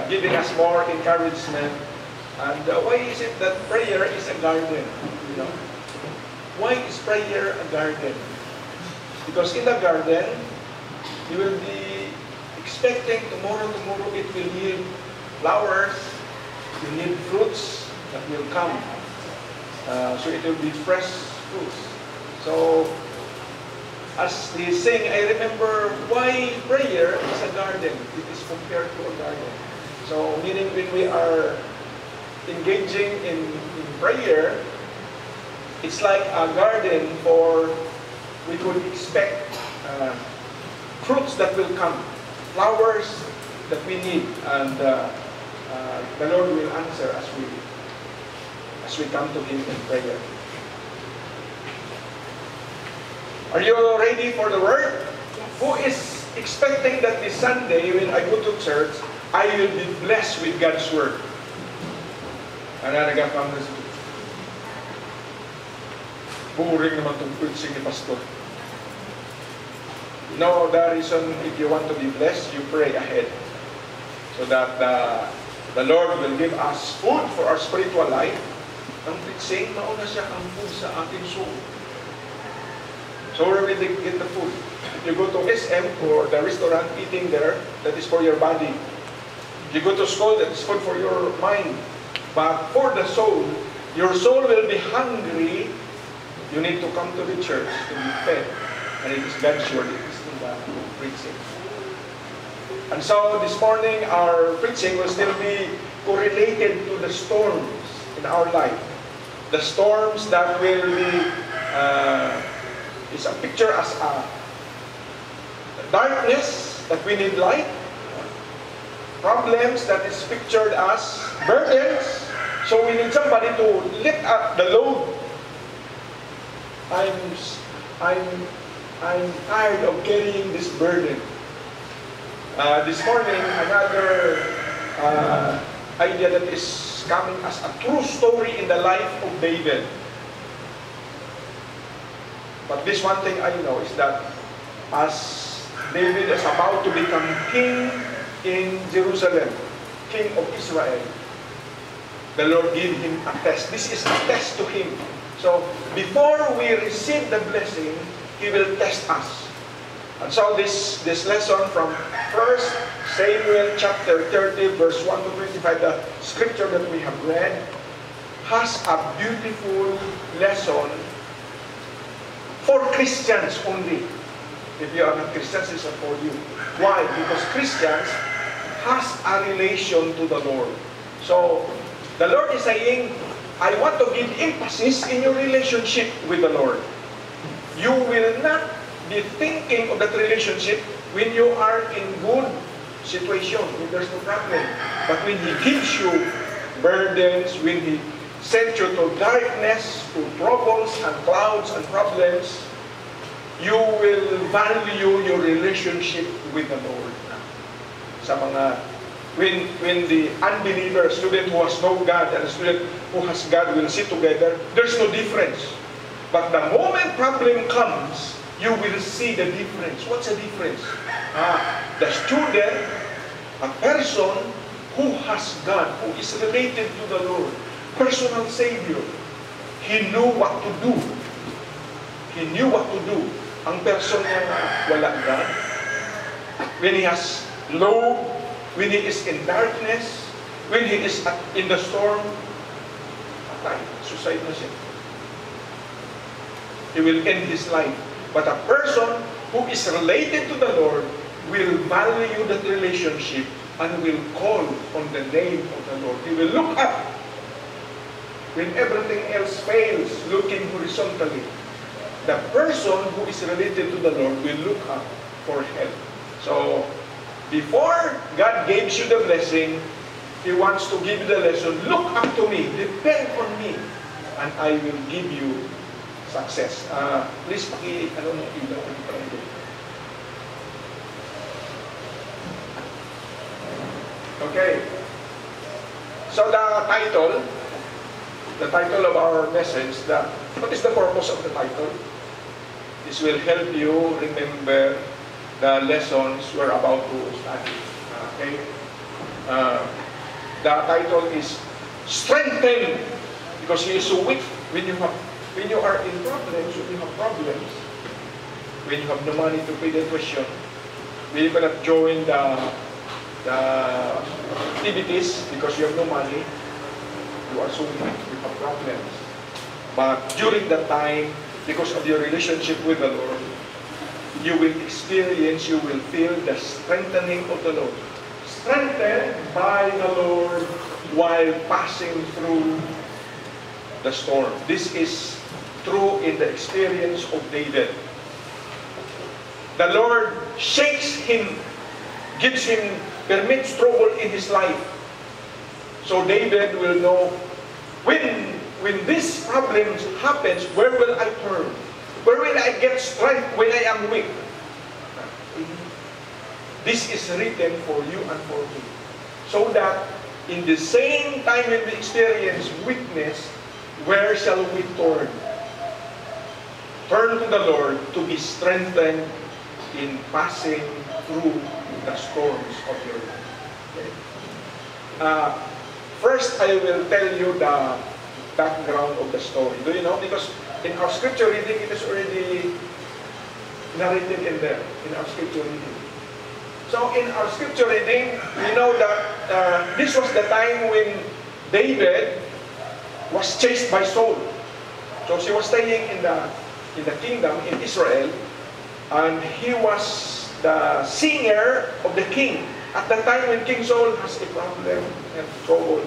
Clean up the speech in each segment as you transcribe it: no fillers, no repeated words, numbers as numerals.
giving us more encouragement. And why is it that prayer is a garden? You know, why is prayer a garden? Because in the garden, you will be expecting tomorrow it will yield flowers, it will yield fruits that will come. So it will be fresh fruits. So as they sing, I remember why prayer is a garden. It is compared to a garden. So meaning when we are engaging in prayer, it's like a garden, or we could expect fruits that will come, flowers that we need, and the Lord will answer as we come to Him in prayer. Are you ready for the Word? Yes. Who is expecting that this Sunday when I go to church, I will be blessed with God's Word? Boring naman itong preaching ni Pastor. No, the reason if you want to be blessed, you pray ahead. So that the Lord will give us food for our spiritual life. Ang preaching, mauna siya ang food sa ating soul. So where will they get the food? If you go to SM or the restaurant eating there, that is for your body. If you go to school, that is food for your mind. But for the soul, your soul will be hungry. You need to come to the church to be fed. And it is God's Word, it is in the preaching. And so this morning, our preaching will still be correlated to the storms in our life. The storms that will be, is a picture as a darkness that we need light. Problems that is pictured as burdens. So we need somebody to lift up the load. I'm tired of carrying this burden. This morning, another idea that is coming as a true story in the life of David. But this one thing I know is that as David is about to become king in Jerusalem, king of Israel, the Lord gave him a test. This is a test to him. So, before we receive the blessing, He will test us. And so this lesson from 1 Samuel chapter 30, verse 1 to 25, the scripture that we have read, has a beautiful lesson for Christians only. If you are not Christians, it's not for you. Why? Because Christians has a relation to the Lord. So, the Lord is saying, I want to give emphasis in your relationship with the Lord. You will not be thinking of that relationship when you are in good situation, when there's no problem. But when He gives you burdens, when He sends you to darkness, to troubles and clouds and problems, you will value your relationship with the Lord. Sa mga when the unbeliever, student who has no God and a student who has God will sit together, there's no difference. But the moment problem comes, you will see the difference. What's the difference? The student, a person who has God, who is related to the Lord, personal Savior, he knew what to do. He knew what to do. Ang person niya na wala God, when he has low, when he is in darkness, when he is in the storm, patay, suicide na siya. He will end his life. But a person who is related to the Lord will value that relationship and will call on the name of the Lord. He will look up when everything else fails, looking horizontally. The person who is related to the Lord will look up for help. So, before God gives you the blessing, He wants to give you the lesson. Look up to me, depend on me, and I will give you success. Please, ano mo ilaw? Okay. So the title of our message, what is the purpose of the title? This will help you remember the lessons we're about to study. Okay? Uh, the title is Strengthen, because he is so weak. When you are in problems, when you have problems, when you have no money to pay the tuition, when you cannot join the activities because you have no money, you are so weak, you have problems. But during that time, because of your relationship with the Lord, you will experience, you will feel the strengthening of the Lord. Strengthened by the Lord while passing through the storm. This is true in the experience of David. The Lord shakes him, gives him, permits trouble in his life. So David will know, when this problem happens, where will I turn? Where will I get strength when I am weak? This is written for you and for me. So that in the same time when we experience weakness, where shall we turn? Turn to the Lord to be strengthened in passing through the storms of your life. Okay? First, I will tell you the background of the story. Do you know? Because in our scripture reading, it is already narrated in there, in our scripture reading. So in our scripture reading, we know that this was the time when David was chased by Saul. So he was staying in the kingdom in Israel, and he was the singer of the king. At the time when King Saul has a problem and trouble,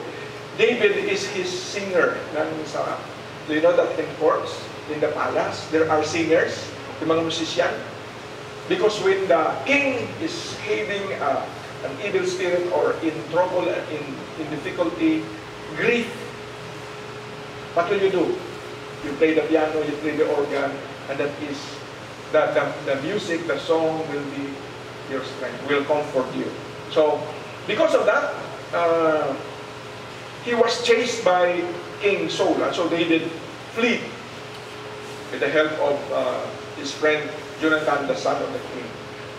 David is his singer. Do you know that in courts, in the palace, there are singers, yung mga musician? Because when the king is having an evil spirit or in trouble, in difficulty, grief, what will you do? You play the piano, you play the organ, and that is the music, the song will be your strength, will comfort you. So, because of that, he was chased by King Saul, and so David fled with the help of his friend Jonathan, the son of the king.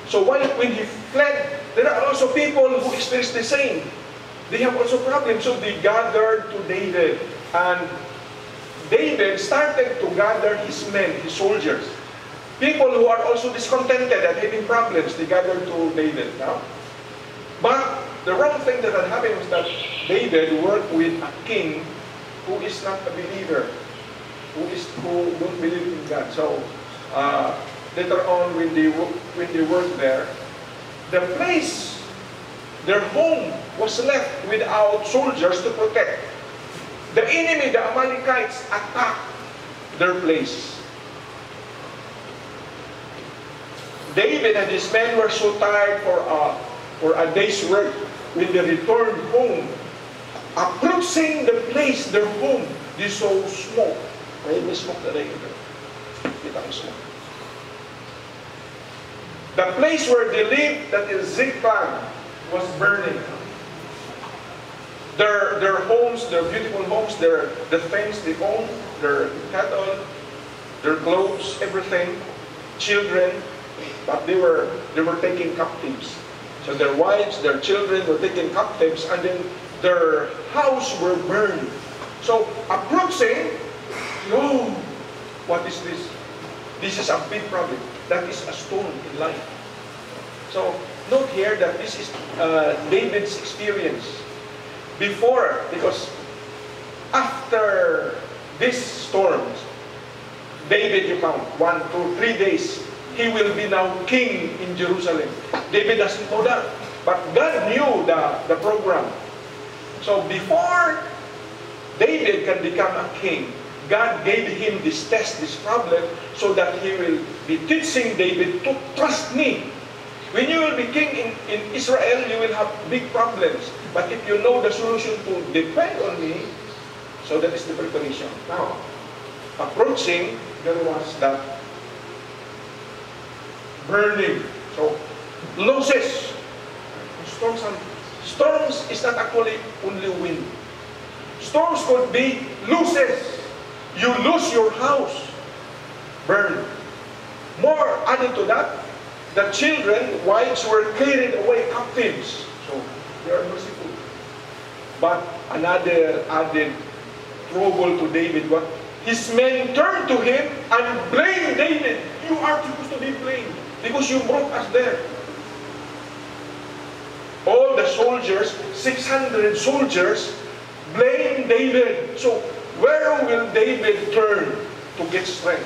So when he fled, there are also people who experienced the same. They have also problems, so they gathered to David, and David started to gather his men, his soldiers. People who are also discontented and having problems, they gathered to David. Now, but the wrong thing that had happened was that David worked with a king who is not a believer, who don't believe in God. So later on, when they worked there, the place, their home was left without soldiers to protect. The enemy, the Amalekites, attacked their place. David and his men were so tired for a day's work. When they returned home, approaching the place, their home, they saw smoke. May smoke na rin. Kita mo smoke. The place where they lived, that is Ziklag, was burning. Their homes, their beautiful homes, the things they owned, their cattle, their clothes, everything, children, but they were taken captives. So their wives, their children were taken captives, and then their house were burned. So approaching, oh, what is this? This is a big problem. That is a storm in life. So note here that this is David's experience. Before, because after these storms, David, you count, 1, 2, 3 days, he will be now king in Jerusalem. David doesn't know that. But God knew the program. So before David can become a king, God gave him this test, this problem, so that he will be teaching David to trust me. When you will be king in Israel, you will have big problems. But if you know the solution to depend on me, so that is the preparation. Now, approaching, there was that burning. So, losses. Storms is not actually only wind. Storms could be losses. You lose your house. Burn. More added to that, the children, wives were carried away captives. So, They are merciful. But another added trouble to David, what? His men turned to him and blamed David. You are supposed to be blamed because you brought us there. All the soldiers, 600 soldiers, blame David. So, where will David turn to get strength?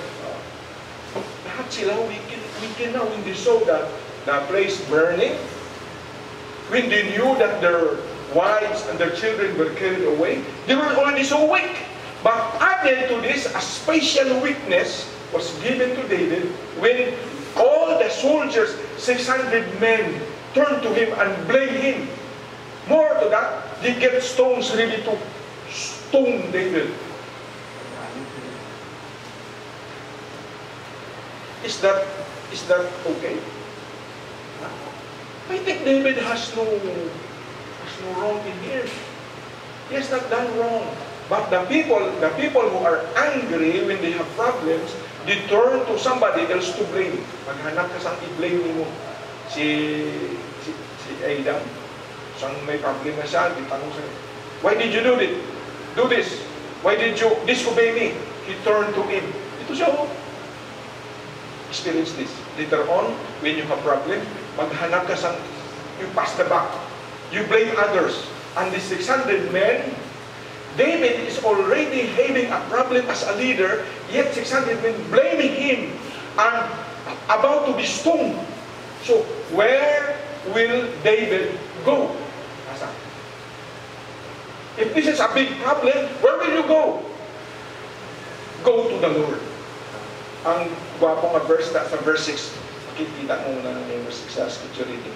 Lahat sila weaken now when they saw that the place burning, when they knew that their wives and their children were carried away, they were already so weak. But added to this, a special weakness was given to David when all the soldiers, 600 men, turned to him and blamed him. More to that, they get stones ready to stone David. Is that okay? I think David has no wrong in here. He has not done wrong. But the people who are angry when they have problems, they turn to somebody else to blame. Maghanap ka sang i-blame mo. Si Adam, sang may problema siya, ditanong siya, why did you do this? Why did you disobey me? He turned to him. Ito siya, experience this. Later on, when you have problem, maghanap ka sang, you pass the buck. You blame others. And the 600 men, David is already having a problem as a leader, yet 600 men blaming him and about to be stoned. So, where will David go? If this is a big problem, where will you go? Go to the Lord. Ang gwapong verse sa verse 6. Makikita mo na yung verse 6 sa scripture reading.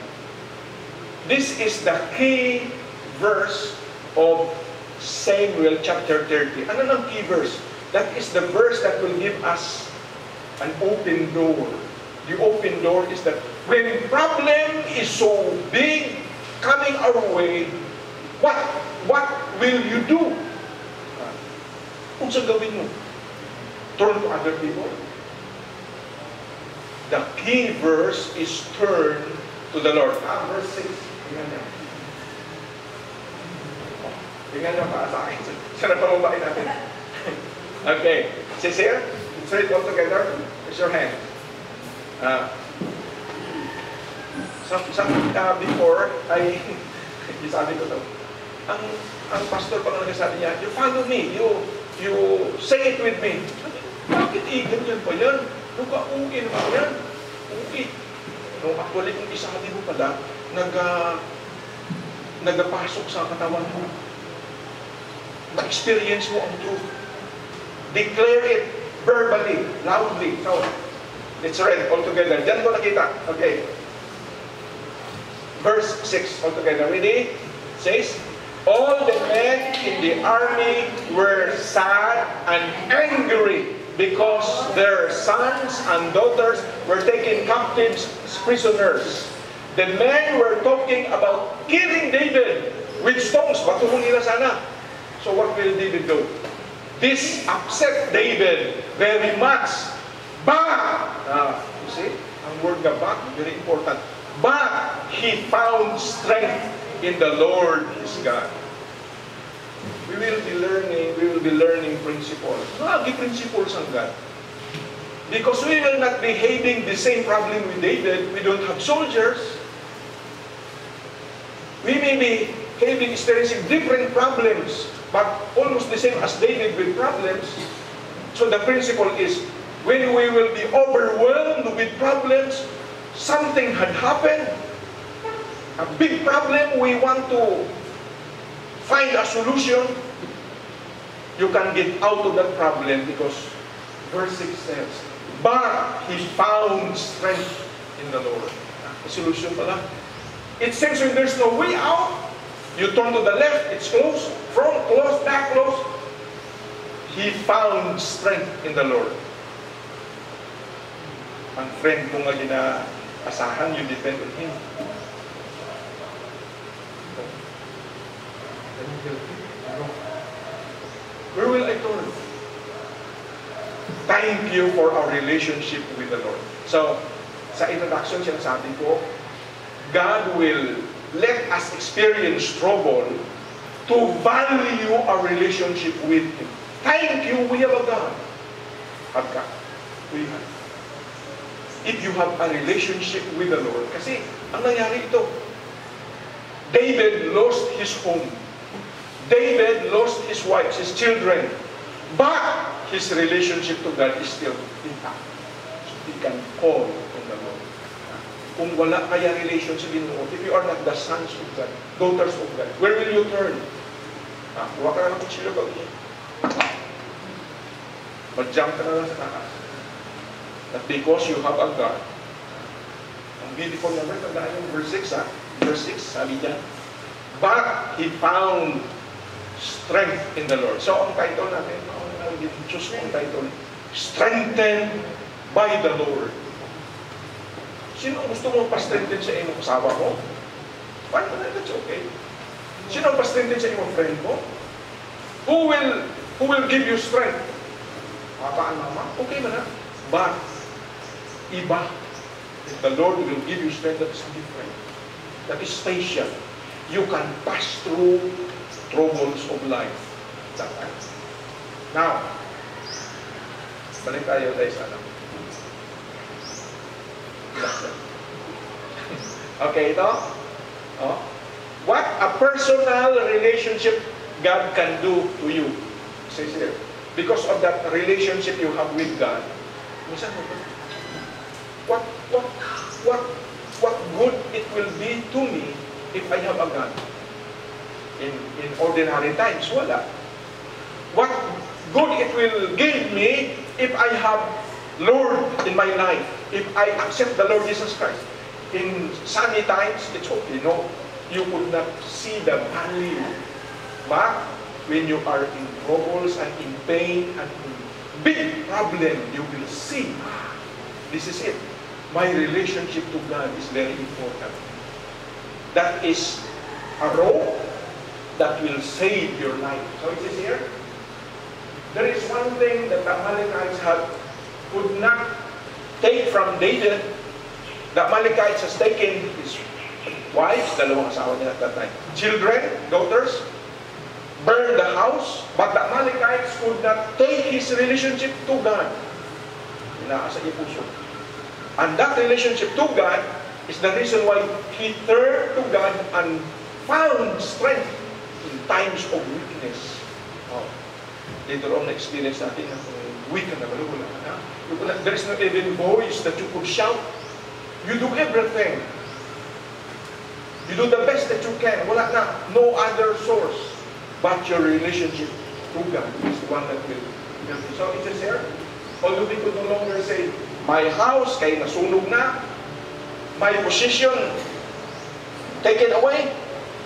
This is the key verse of Samuel chapter 30. Ano ng key verse? That is the verse that will give us an open door. The open door is that when problem is so big coming our way, what will you do? Kung sa gawin mo, turn to other people. The key verse is turn to the Lord. Verse 6. Tingnan nyo pa sa akin. Siya na pamubain natin. Okay. Sincere? Let's read all together. Raise your hand. Before, sabi ko to, ang pastor pa lang nagsasabi niya, you follow me, you say it with me. Bakit ganyan pa yan? Uwi naman yan. Uwi. No, actually, kung isabi mo pala, nagapasok sa katawan mo. Ma-experience mo ang truth. Declare it verbally, loudly. So, let's read all together. Diyan ko nakita. Okay. Verse 6 all together. Ready? Says, all the men in the army were sad and angry because their sons and daughters were taken captives as prisoners. The men were talking about killing David with stones. Batulong nila sana. So what will David do? This upset David very much. But, you see, ang word na but, very important. But he found strength in the Lord his God. We will be learning principles. Lagi principles ang God. Because we will not be having the same problem with David. We don't have soldiers. We may be experiencing different problems, but almost the same as David with problems. So the principle is, when we will be overwhelmed with problems, something had happened, a big problem, we want to find a solution, you can get out of that problem because verse 6 says, but he found strength in the Lord. The solution pala. It seems when there's no way out, you turn to the left, it's closed, front closed, back closed. He found strength in the Lord. Ang friend mo nga ginaasahan, you depend on Him. Where will I turn? Thank you for our relationship with the Lord. So, sa introduction, sinasabi ko, God will let us experience trouble to value our relationship with Him. Thank you, we have a God. Have God. We have. If you have a relationship with the Lord, kasi ang nangyari ito, David lost his home. David lost his wife, his children. But his relationship to God is still intact. So he can call on the Lord. Kung wala kaya relationship in Lord, if you are not the sons of God, daughters of God, where will you turn? Huwag ka na ng kutsilyo ka. Mag-jump ka na lang sa taas. That because you have a God, ang beautiful number, tandaan yung verse 6, Verse 6, sabi niya, but he found strength in the Lord. So, ang title natin, choose mo ang title, Strengthened by the Lord. Sino ang gusto mo pa-strengthen sa iyong asawa mo? Fine mo na, that's okay. Sino ang pa-strengthen sa iyong friend mo? Who will give you strength? Papa and mama? Okay ba na? But, iba. If the Lord will give you strength, that is different. That is special. You can pass through troubles of life. That time. Now, balik tayo sa ano. Okay, ito. Oh. What a personal relationship God can do to you. Says here. Because of that relationship you have with God. What good it will be to me if I have a God. In ordinary times, wala. What good it will give me if I have Lord in my life, if I accept the Lord Jesus Christ. In sunny times, it's okay. No, you could not see the value. But when you are in troubles and in pain and in big problem, you will see, this is it. My relationship to God is very important. That is a rope that will save your life. So it is here. There is one thing that the Amalekites could not take from David. The Amalekites has taken his wives, dalawang asawa niya at that time, children, daughters, burned the house, but the Amalekites could not take his relationship to God. Inaasa niya puso. And that relationship to God is the reason why he turned to God and found strength in times of weakness. Oh. Later on, na-experience natin na weak na wala na. There is not even voice that you could shout. You do everything. You do the best that you can. Wala na. No other source. But your relationship to God is the one that will help you. So it says here, although we could no longer say, my house, kay nasunog na, my position, taken away,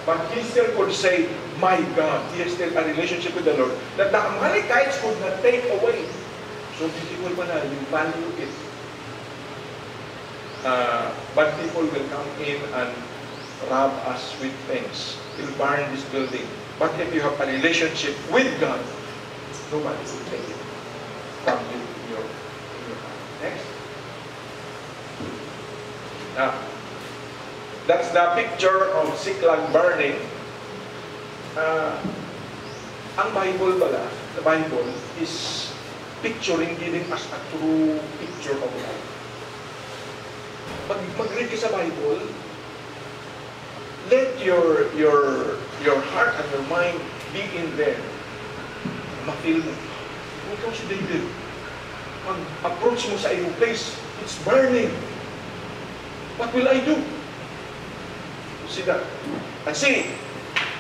but he still could say, my God, he has still a relationship with the Lord, that the Amalekites could not take away. So beautiful pa na, you value it. But people will come in and rob us with things. They'll burn this building. But if you have a relationship with God, nobody will take it from you in your heart. Next. Now, that's the picture of Siklag burning. Ang Bible pala, the Bible is picturing, giving us a true picture of life. Pag mag-read ka sa Bible, let your heart and your mind be in there. Ma-feel mo. Ikaw si David. Pag-approach mo sa iyong place, it's burning. What will I do? See that? And see,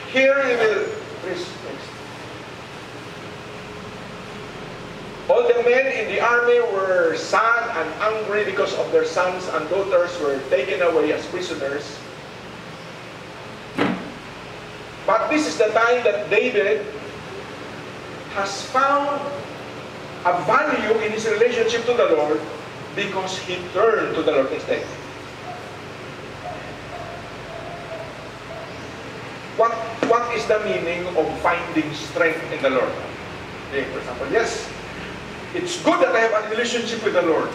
here you will, please, next. All the men in the army were sad and angry because of their sons and daughters were taken away as prisoners. But this is the time that David has found a value in his relationship to the Lord because he turned to the Lord instead. What is the meaning of finding strength in the Lord? Okay, for example, yes, it's good that I have a relationship with the Lord.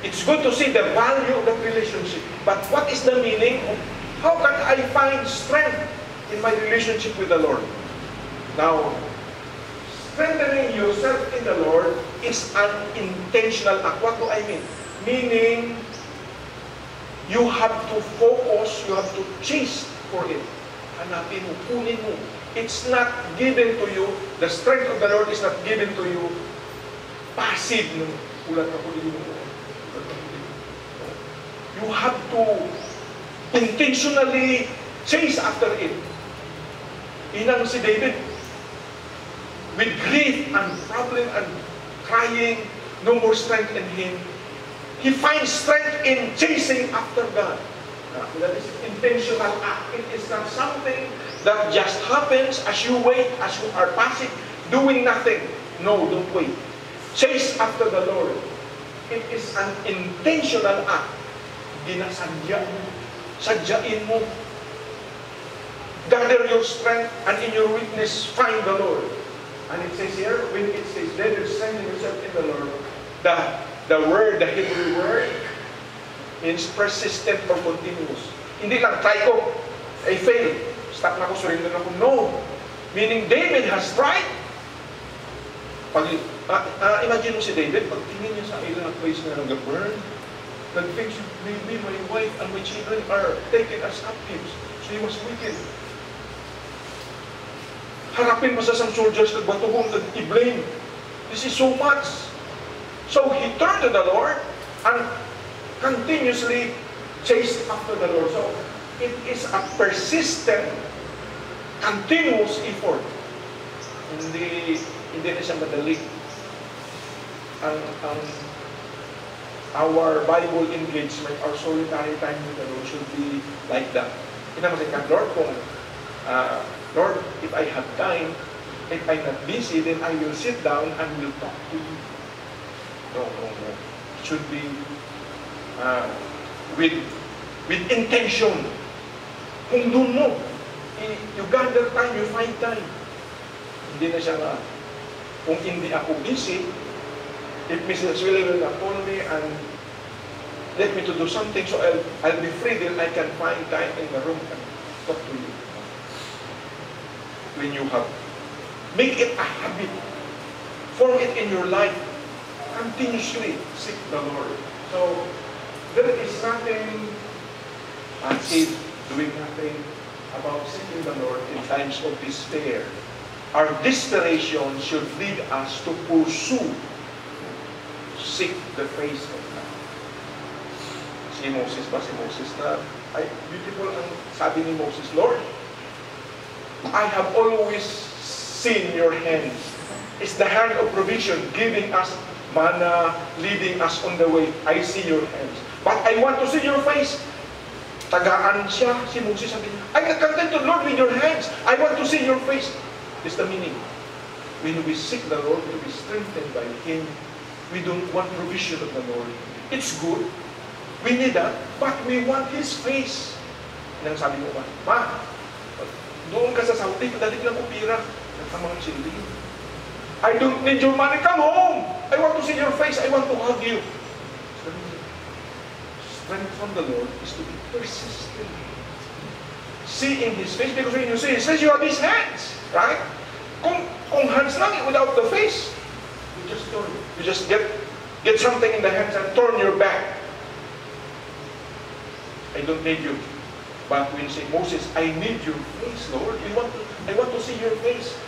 It's good to see the value of that relationship. But what is the meaning of How can I find strength in my relationship with the Lord? Now, strengthening yourself in the Lord is an intentional act. What do I mean? Meaning, you have to focus, you have to chase for it. Hanapin mo, kunin mo. It's not given to you, the strength of the Lord is not given to you passive. Ulat ako din mo. You have to intentionally chase after it. Inang si David, with grief and problem and crying, no more strength in him. He finds strength in chasing after God. That is intentional act. It is not something that just happens as you wait, as you are passive, doing nothing. No, don't wait. Chase after the Lord. It is an intentional act. Ginasadya mo. Sadyain mo. Gather your strength and in your weakness find the Lord. And it says here, when it says, David strengthen yourself in the Lord, the word, the Hebrew word, means persistent or continuous. Hindi lang, try ko, I fail. Stop na ako, surrender na ako. No. Meaning, David has tried. Imagine mo si David, pag tingin niya sa ilang place na nag-burn, nag-think, maybe my wife and my children are taken as captives. So he was wicked. Harapin mo sa some soldiers, nagbatuhong, nag-i-blame. This is so much. So he turned to the Lord and continuously chased after the Lord. So it is a persistent, continuous effort. Hindi na siya madali. Our Bible engagement, our solitary time with the Lord should be like that. Inamasay ka, Lord, kung Lord, if I have time, if I'm not busy, then I will sit down and will talk to you. No. It should be with intention. Kung doon mo, you gather time, you find time. Hindi na siya nga, kung hindi ako busy, if Mrs. Willie will not call me and let me to do something, so I'll be free, then I can find time in the room and talk to you. When you have, make it a habit. Form it in your life. Continuously seek the Lord. So, there is nothing passive, doing nothing about seeking the Lord in times of despair. Our desperation should lead us to pursue, seek the face of God. Si Moses na, ay, beautiful ang sabi ni Moses, Lord, I have always seen your hands. It's the hand of provision, giving us manna, leading us on the way. I see your hands. But I want to see your face. Tagaan siya, si Moses sabi niya, I'm not content to Lord with your hands. I want to see your face. This is the meaning. When we seek the Lord to be strengthened by Him, we don't want provision of the Lord. It's good. We need that. But we want His face. Nang sabi mo ba, Ma, doon ka sa Saudi, padalik lang ko pira. Nakamang silbi. I don't need your money. Come home. I want to see your face. I want to hug you. Strength from the Lord is to be persistent. Seeing His face, because when you see His face, you have His hands. Right? Kung hands lang, without the face, you just turn. You just get something in the hands and turn your back. I don't need you. But when you say, Moses, I need your face, Lord. I want to see your face.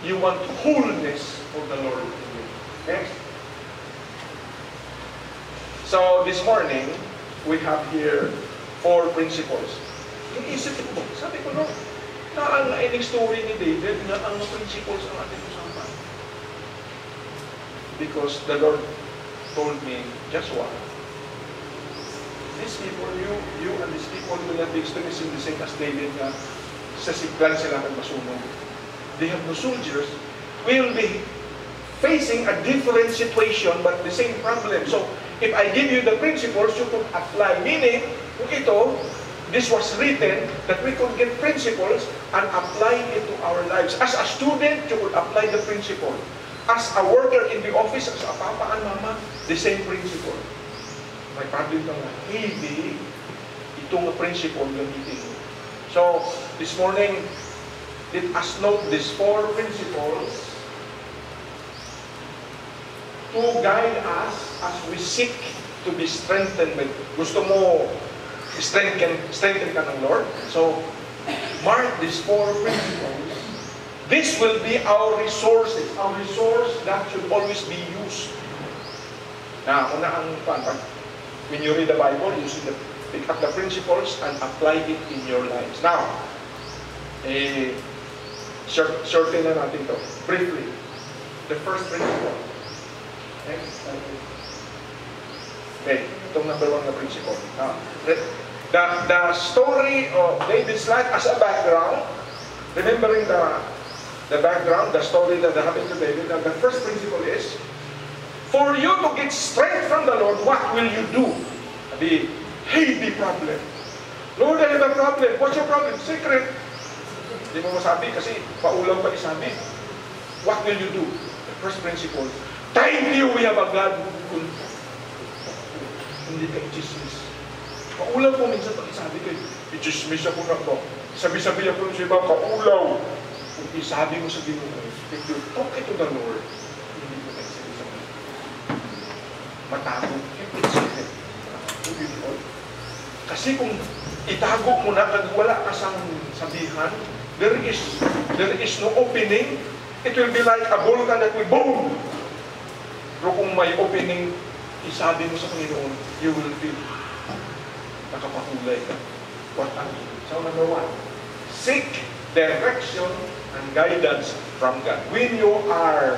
You want wholeness for the Lord in you. Next. So this morning, we have here 4 principles. Iisip ko, sabi ko, no, ang ending story ni David na ang principles ang ating usapan. Because the Lord told me, Joshua, these people, you and these people will not be experiencing the same as David na sa siglan sila magmasunog. They have no soldiers. We will be facing a different situation but the same problem. So, if I give you the principles, you could apply. Meaning, kung ito, this was written that we could get principles and apply it to our lives. As a student, you could apply the principle. As a worker in the office, as a papa and mama, the same principle. May problem na heavy, itong principle gamitin mo. So, this morning, let us note these 4 principles to guide us as we seek to be strengthened. Gusto mo strengthen ka ng Lord? So, mark these 4 principles. This will be our resources. Our resource that should always be used. Now, when you read the Bible, you should pick up the principles and apply it in your lives. Now, shorten na natin to. Briefly, the first principle. Next. Okay, itong number 1 na principle. Now, the story of David's life as a background, remembering the background, the story that happened to David, the first principle is, for you to get strength from the Lord, what will you do? The heavy problem. Lord, I have a problem. What's your problem? Secret. Hindi mo masabi kasi paulang pa isabi. What will you do? The first principle. Thank you, we have a God who hindi ka i-chismis. Paulang po minsan pag isabi kayo, i-chismis ako na ko. Sabi-sabi ako sa iba, kaulaw. Kung isabi mo sa Ginoo, if you talk it to the Lord, hindi ko nagsabi. Matago. Kasi kung itago mo na kag wala ka sang sabihan, there is no opening. It will be like a volcan that will boom. Pero kung may opening, isabi mo sa Panginoon, you will feel nakapahulay ka. What ang so number 1, seek direction and guidance from God. When you are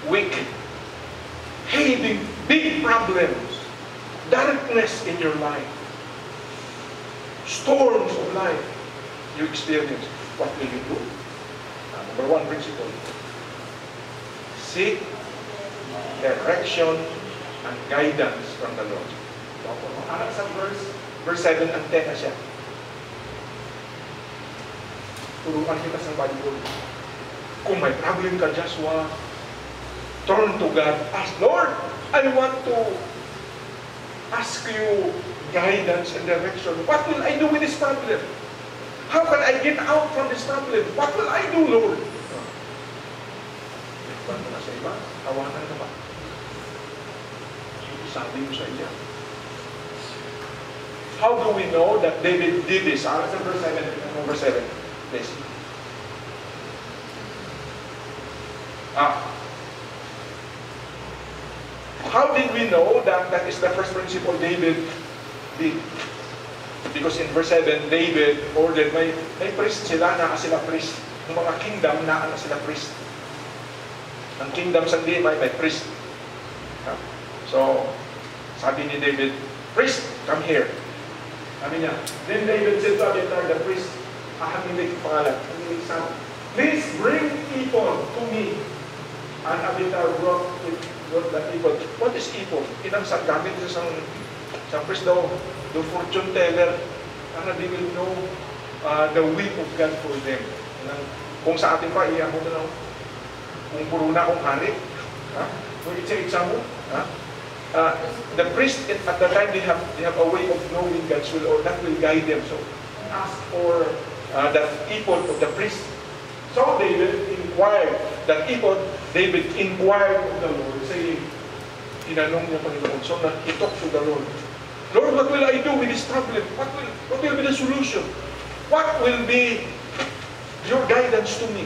weak, having big problems, darkness in your life, storms of life you experience, what will you do? Number 1 principle, seek direction and guidance from the Lord. Anak sa verse 7 and 10 na siya. Turuan kita sa Bible. Kung may problem ka, Joshua, turn to God. Ask, Lord, I want to ask you guidance and direction. What will I do with this problem? How can I get out from this problem? What will I do, Lord? Ipan mo na sa iba, tawanan ka ba? Sabi mo sa iya. How do we know that David did this? Verse 7, number 7. Please. How did we know that that is the first principle David did? Because in verse 7, David ordered, may priest sila, naka sila priest. Yung mga kingdom, naka na sila priest. Ang kingdom sa may priest. So, sabi ni David, priest, come here. Sabi niya, then David said to Abiathar, the priest, Ahimelech pangalan, please bring people to me. And Abiathar brought the people. What is people? Inang sa gamit sa priest daw, the fortune teller, para they will know the will of God for them. Kung sa atin pa, iyan mo na lang, kung puro na akong hari, kung itsa-itsa mo, the priest at the time they have a way of knowing God's will, or that will guide them. So ask for the people of the priest. So David inquired David inquired of the Lord, saying, tinanong niya Panginoon. So he talked to the Lord. Lord, what will I do with this problem? What will be the solution? What will be your guidance to me?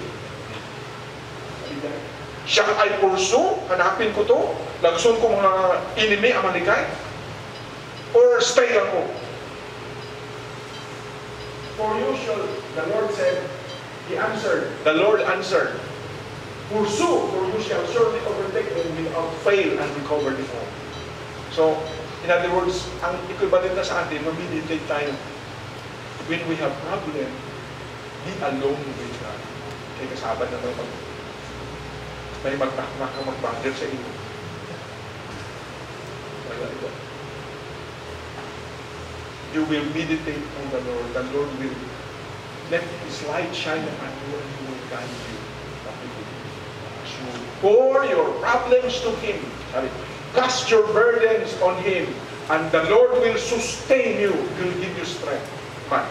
Shall I pursue? Hanapin ko to? Lagsun ko mga enemy, Amalekite? Or stay lang ko? For you shall, the Lord said, the Lord answered, pursue, for you shall surely overtake them without fail and recover the all. So, in other words, ang equivalent na sa atin, mag-meditate tayo. When we have problem, be alone with God. Kaya kasabad na may magtakmak na mag-budget sa inyo. Wala ito. You will meditate on the Lord. The Lord will let His light shine upon you and He will guide you. Pour your problems to Him. Cast your burdens on Him. And the Lord will sustain you. He will give you strength. But